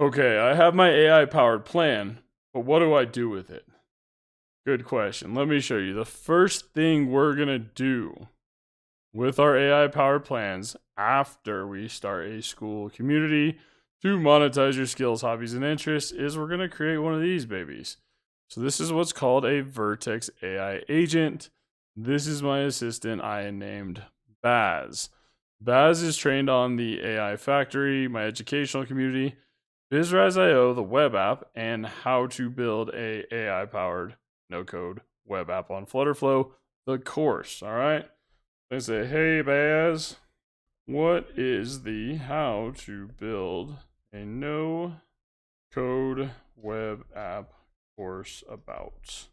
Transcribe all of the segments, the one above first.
Okay, I have my AI powered plan, but what do I do with it? Good question. Let me show you. The first thing we're going to do with our AI powered plans after we start a Skool community to monetize your skills, hobbies, and interests is we're going to create one of these babies. So this is what's called a Vertex AI agent. This is my assistant I named Baz. Baz is trained on the AI Factory, my educational community, BizRise.io, the web app, and how to build a AI-powered no-code web app on Flutterflow, the course. All right. I say, hey Baz, what is the how to build a no-code web app course about?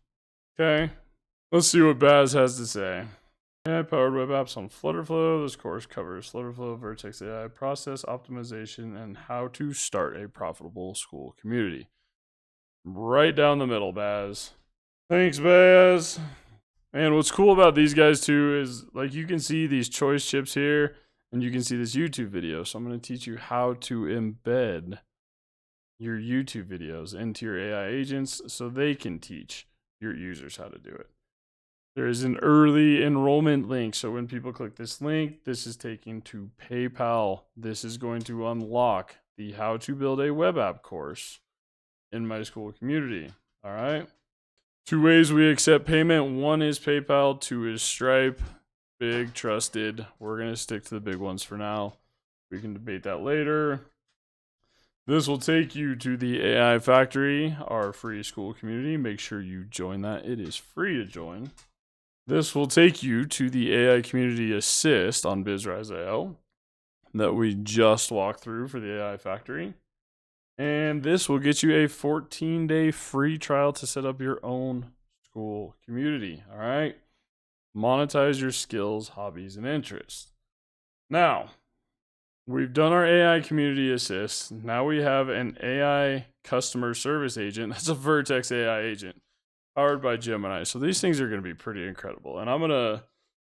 Okay. Let's see what Baz has to say. AI-powered web apps on Flutterflow. This course covers Flutterflow, Vertex AI, process optimization, and how to start a profitable Skool community. Right down the middle, Baz. Thanks, Baz. And what's cool about these guys too is, like, you can see these choice chips here, and you can see this YouTube video. So I'm going to teach you how to embed your YouTube videos into your AI agents so they can teach your users how to do it. There is an early enrollment link. So when people click this link, this is taking to PayPal. This is going to unlock the how to build a web app course in my Skool community. All right. 2 ways we accept payment. 1 is PayPal. 2 is Stripe. Big, trusted. We're going to stick to the big ones for now. We can debate that later. This will take you to the AI Factory, our free Skool community. Make sure you join that. It is free to join. This will take you to the AI Community Assist on BizRise.io that we just walked through for the AI Factory. And this will get you a 14-day free trial to set up your own Skool community. All right. Monetize your skills, hobbies, and interests. Now, we've done our AI Community Assist. Now we have an AI customer service agent. That's a Vertex AI agent powered by Gemini. So these things are going to be pretty incredible. And I'm going to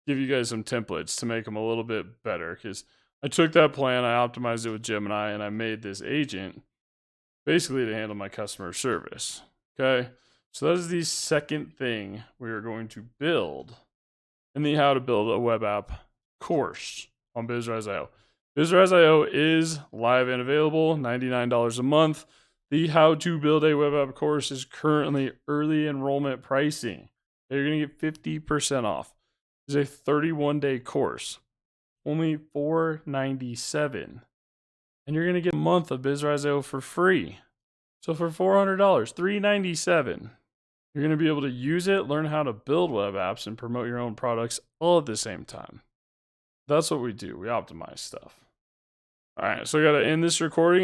give you guys some templates to make them a little bit better, because I took that plan, I optimized it with Gemini, and I made this agent basically to handle my customer service. Okay. So that is the second thing we are going to build in the how to build a web app course on BizRise.io. BizRise.io is live and available, $99 a month. The how to build a web app course is currently early enrollment pricing. You're going to get 50% off. It's a 31-day course, only $497. And you're going to get a month of BizRise.io for free. So for $400, $397, you're going to be able to use it, learn how to build web apps, and promote your own products all at the same time. That's what we do. We optimize stuff. All right, so I got to end this recording.